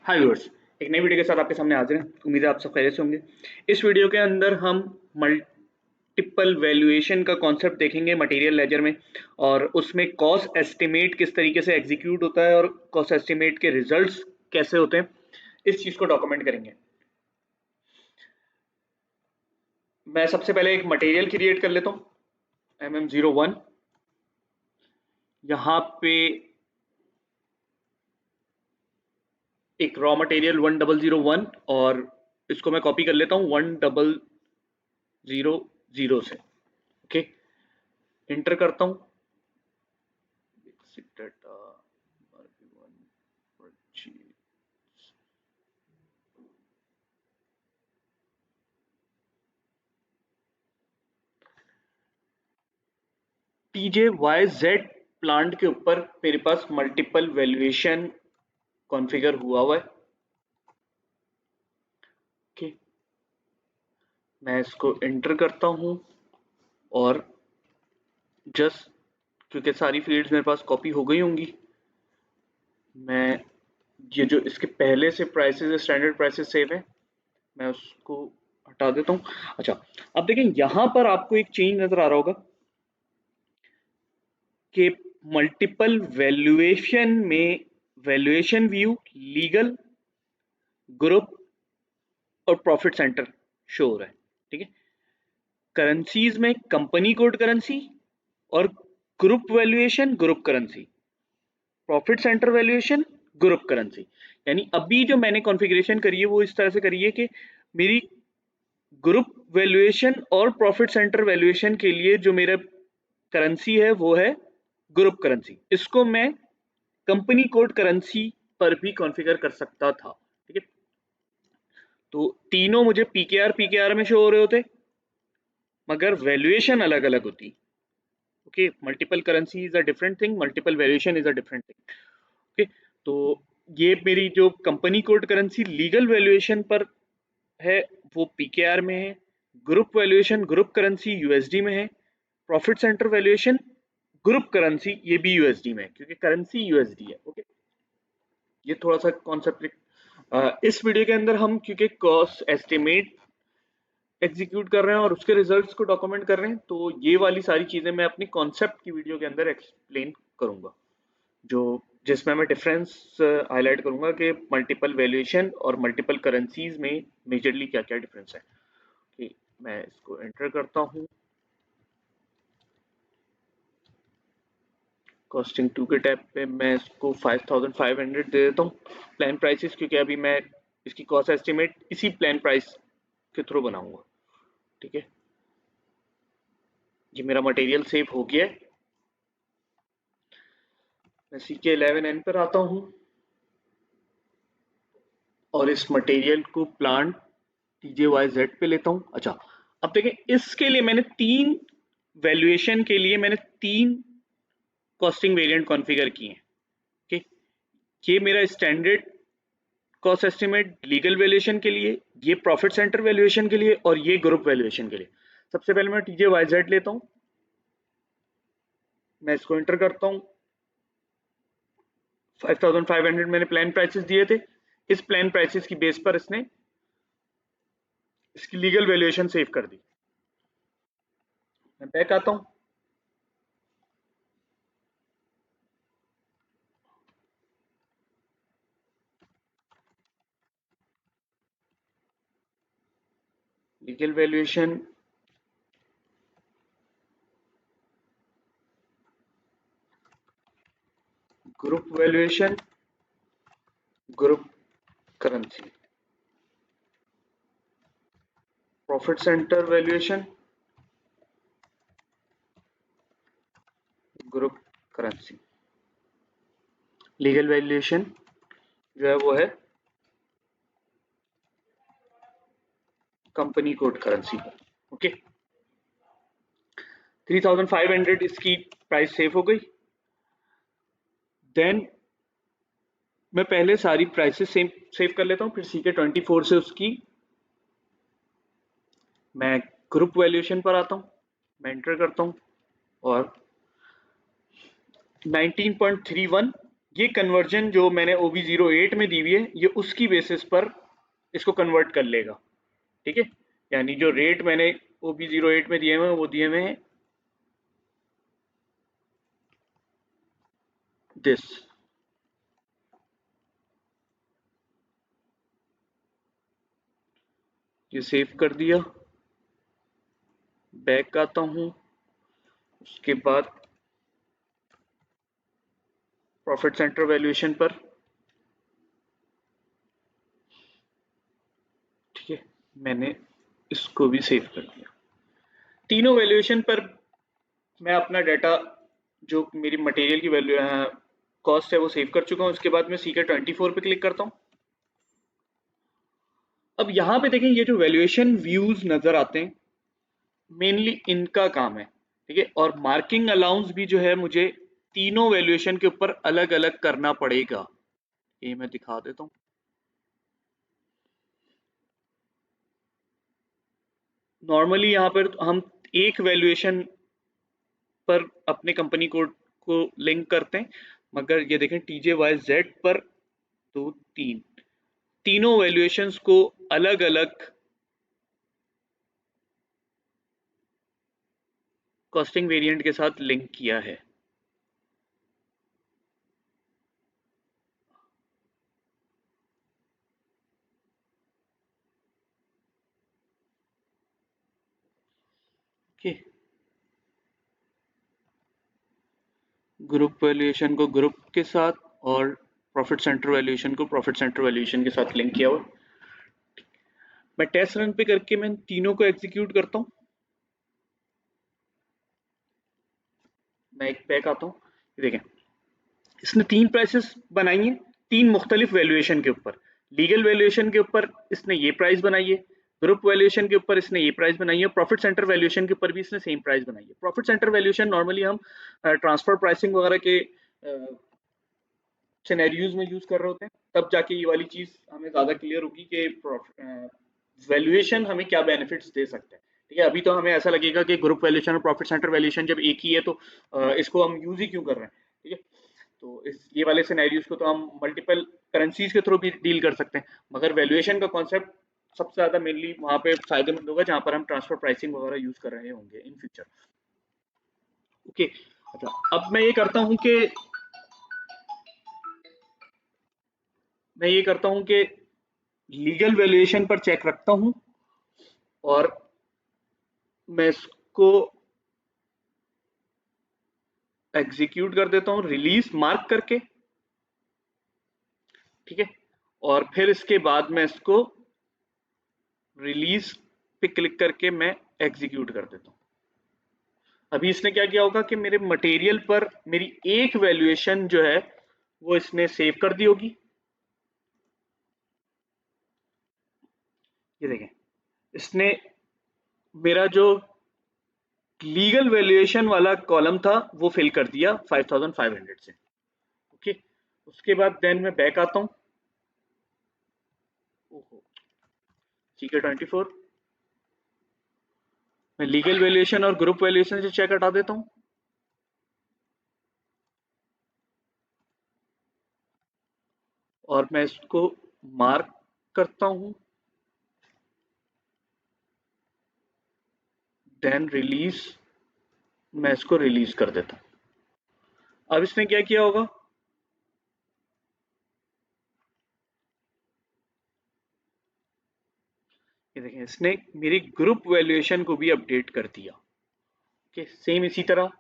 हाय viewers, एक नई video के साथ आपके सामने हाजिर हैं। उम्मीद है आप सब खैरियत से होंगे। इस वीडियो के अंदर हम मल्टीपल वैल्यूएशन का कॉन्सेप्ट देखेंगे मटेरियल लेजर में, और उसमें कॉस्ट एस्टिमेट किस तरीके से एग्जीक्यूट होता है और कॉस्ट एस्टिमेट के रिजल्ट्स कैसे होते हैं, इस चीज को डॉक्यूमेंट करेंगे। मैं सबसे पहले एक मटेरियल क्रिएट कर लेता हूँ, MM01। यहाँ पे एक रॉ मटेरियल 1001, और इसको मैं कॉपी कर लेता हूँ 1000 से। ओके, इंटर करता हूँ बेसिक डाटा TJYZ प्लांट के ऊपर मेरे पास मल्टीपल वैल्यूएशन कॉन्फ़िगर हुआ है। ओके, मैं इसको एंटर करता हूँ, और जस्ट क्योंकि सारी फील्ड्स मेरे पास कॉपी हो गई होंगी, मैं ये जो इसके पहले से प्राइसेस स्टैंडर्ड प्राइसेस सेव है, मैं उसको हटा देता हूँ। अच्छा, अब देखें यहाँ पर आपको एक चेंज नजर आ रहा होगा कि मल्टीपल वैल्यूएशन में वैल्यूएशन व्यू, लीगल, ग्रुप और प्रॉफिट सेंटर शो हो रहा है। ठीक है, करेंसीज में कंपनी कोड करेंसी और group valuation group currency, profit centre valuation group currency. यानी अभी जो मैंने कॉन्फ़िगरेशन करी है वो इस तरह से करी है कि मेरी ग्रुप वैल्यूएशन और प्रॉफिट सेंटर वैल्यूएशन के लिए जो मेरा करेंसी है वो है ग्रुप करेंसी। इसको मैं कंपनी कोड करेंसी पर भी कॉन्फ़िगर कर सकता था। ठीक है, तो तीनों मुझे पीकेआर में शो हो रहे होते, मगर वैल्यूएशन अलग अलग होती। Okay, multiple currency is a different thing, multiple valuation is a different thing. Okay, तो ये मेरी जो company code currency legal valuation पर है वो पीकेआर में है, group valuation group currency USD में है, profit centre valuation group currency ये भी यूएसडी में है क्योंकि करेंसी यूएसडी है। ओके, ये थोड़ा सा कॉन्सेप्ट इस वीडियो के अंदर हम क्योंकि कॉस्ट एस्टिमेट एग्जीक्यूट कर रहे हैं और उसके रिजल्ट्स को डॉक्यूमेंट कर रहे हैं, तो ये वाली सारी चीजें मैं अपनी कॉन्सेप्ट की वीडियो के अंदर एक्सप्लेन करूंगा, जो जिसमें मैं डिफरेंस हाईलाइट करूंगा कि मल्टीपल वैल्यूएशन और मल्टीपल करेंसीज में मेजरली क्या क्या डिफरेंस है। कि मैं इसको एंटर करता हूँ, कॉस्टिंग 2 के टैब पे मैं इसको 5500 दे देता हूँ प्लान प्राइसेस, क्योंकि अभी मैं इसकी कॉस्ट एस्टिमेट इसी प्लान प्राइस के थ्रू बनाऊंगा। ठीक है, ये मेरा मटेरियल सेव हो गया है। मैं CK11N पर आता हूँ और इस मटेरियल को प्लांट TJYZ पे लेता हूँ। अच्छा, अब देखें इसके लिए मैंने तीन वैल्यूएशन के लिए मैंने तीन कॉस्टिंग वेरिएंट कॉन्फ़िगर किए हैं। ठीक, ये मेरा standard cost estimate legal valuation के लिए, ये प्रॉफिट सेंटर वैल्यूएशन के लिए, और ये ग्रुप वैल्यूएशन के लिए। सबसे पहले मैं TJYZ लेता हूँ, मैं इसको एंटर करता हूँ। 5500 मैंने प्लान प्राइसेस दिए थे, इस प्लान प्राइसेस की बेस पर इसने इसकी लीगल वैल्यूएशन सेव कर दी। मैं बैक आता हूँ, legal valuation group valuation group currency, profit centre valuation group currency, legal valuation जो है वो है कंपनी कोड करेंसी। ओके, 3500 इसकी प्राइस सेव हो गई। देन मैं पहले सारी प्राइसेस सेव कर लेता हूँ, फिर CK24 से उसकी मैं ग्रुप वैल्यूएशन पर आता हूँ, मैं एंटर करता हूँ और 19.31 ये कन्वर्जन जो मैंने OB08 में दी हुई है ये उसकी बेसिस पर इसको कन्वर्ट कर लेगा, ठीक है। यानी जो रेट मैंने OB08 में दिए हुए हैं वो दिए हुए हैं दिस। ये सेव कर दिया, बैक आता हूं, उसके बाद प्रॉफिट सेंटर वैल्यूएशन पर, ठीक है, मैंने इसको भी सेव कर दिया। तीनों वैल्यूएशन पर मैं अपना डाटा जो मेरी मटेरियल की वैल्यू कॉस्ट है वो सेव कर चुका हूं। उसके बाद मैं CK24 पे क्लिक करता हूं। अब यहाँ पे देखें ये जो वैल्यूएशन व्यूज नजर आते हैं मेनली इनका काम है, ठीक है। और मार्किंग अलाउंस भी जो है मुझे तीनों वैल्यूएशन के ऊपर अलग अलग करना पड़ेगा। ये मैं दिखा देता हूँ। नॉर्मली यहाँ पर हम एक वैल्यूएशन पर अपने कंपनी कोड को लिंक करते हैं, मगर ये देखें TJYZ पर तो तीनों वैल्यूएशंस को अलग अलग कॉस्टिंग वेरिएंट के साथ लिंक किया है। ओके, ग्रुप वैल्यूएशन को ग्रुप के साथ और प्रॉफिट सेंटर वैल्यूएशन को प्रॉफिट सेंटर वैल्यूएशन के साथ लिंक किया हुआ। मैं टेस्ट रन पे करके मैं तीनों को एग्जीक्यूट करता हूँ। मैं एक बैक आता हूँ, देखें इसने 3 प्राइसेस बनाई हैं 3 मुख्तलिफ वैल्यूएशन के ऊपर। लीगल वैल्यूएशन के ऊपर इसने ये प्राइस बनाई है, ग्रुप वैल्यूएशन के ऊपर इसने ये प्राइस बनाई है, प्रॉफिट सेंटर वैल्यूएशन के ऊपर भी इसने सेम प्राइस बनाई है। प्रॉफिट सेंटर वैल्यूएशन नॉर्मली हम ट्रांसफर प्राइसिंग वगैरह के सिनेरियोज में यूज कर रहे होते हैं, तब जाके ये वाली चीज हमें ज्यादा क्लियर होगी कि वैल्यूएशन हमें क्या बेनिफिट्स दे सकते हैं, ठीक है। अभी तो हमें ऐसा लगेगा कि ग्रुप वैल्यूएशन और प्रॉफिट सेंटर वैल्यूएशन जब एक ही है तो इसको हम यूज ही क्यों कर रहे हैं, ठीक है। तो इस ये वाले सिनेरियोज को तो हम मल्टीपल करेंसीज के थ्रू भी डील कर सकते हैं, मगर वैल्यूएशन का कॉन्सेप्ट सबसे ज्यादा मेनली वहां पे फायदेमंद होगा जहां पर हम ट्रांसफर प्राइसिंग वगैरह यूज कर रहे होंगे इन फ्यूचर। ओके, अच्छा अब मैं ये करता हूं कि लीगल वैल्यूएशन पर चेक रखता हूं और मैं इसको एग्जीक्यूट कर देता हूं रिलीज मार्क करके, ठीक है। और फिर इसके बाद मैं इसको रिलीज पे क्लिक करके मैं एग्जीक्यूट कर देता हूं। अभी इसने क्या किया होगा कि मेरे मटेरियल पर मेरी एक वैल्यूएशन जो है वो इसने सेव कर दी होगी। ये देखें इसने मेरा जो लीगल वैल्यूएशन वाला कॉलम था वो फिल कर दिया 5500 से। ओके, उसके बाद देन मैं बैक आता हूं। CK24 मैं लीगल वैल्यूएशन और ग्रुप वैल्यूएशन से चेक हटा देता हूं। और मैं इसको मार्क करता हूं, देन रिलीज, मैं इसको रिलीज कर देता हूं। अब इसने क्या किया होगा, ये देखें इसने मेरी ग्रुप वैल्यूएशन को भी अपडेट कर दिया। ओके, सेम इसी तरह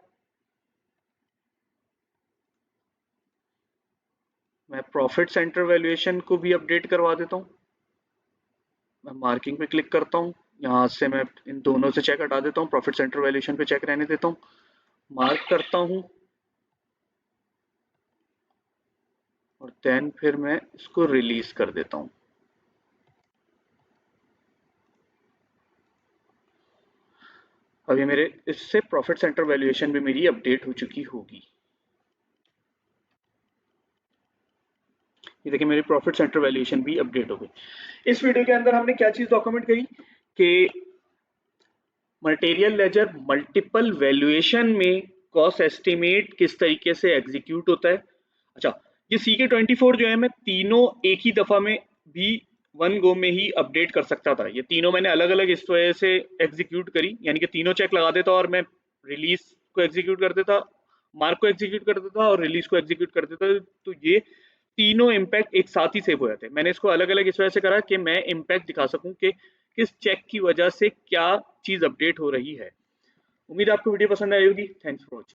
मैं प्रॉफिट सेंटर वैल्यूएशन को भी अपडेट करवा देता हूं। मैं मार्किंग पे क्लिक करता हूं, यहां से मैं इन दोनों से चेक हटा देता हूं, प्रॉफिट सेंटर वैल्यूएशन पे चेक रहने देता हूं, मार्क करता हूं और देन फिर मैं इसको रिलीज कर देता हूं। अब ये मेरे इससे प्रॉफिट सेंटर वैल्यूएशन भी मेरी अपडेट हो चुकी होगी। ये देखिए मेरी प्रॉफिट सेंटर वैल्यूएशन भी अपडेट हो गई। इस वीडियो के अंदर हमने क्या चीज डॉक्यूमेंट करी कि मटेरियल लेजर मल्टीपल वैल्यूएशन में कॉस्ट एस्टिमेट किस तरीके से एग्जीक्यूट होता है। अच्छा, ये CK24 जो है मैं तीनों एक ही दफा में भी वन गो में ही अपडेट कर सकता था। ये तीनों मैंने अलग अलग इस वजह से एग्जीक्यूट करी, यानी कि तीनों चेक लगा देता और मैं रिलीज को एग्जीक्यूट कर देता, मार्क को एग्जीक्यूट कर देता और रिलीज को एग्जीक्यूट कर देता। तो ये तीनों इम्पैक्ट एक साथ ही सेव हो जाते। मैंने इसको अलग अलग इस वजह से करा कि मैं इम्पैक्ट दिखा सकूं कि किस चेक की वजह से क्या चीज अपडेट हो रही है। उम्मीद है आपको वीडियो पसंद आई होगी। Thanks for watching.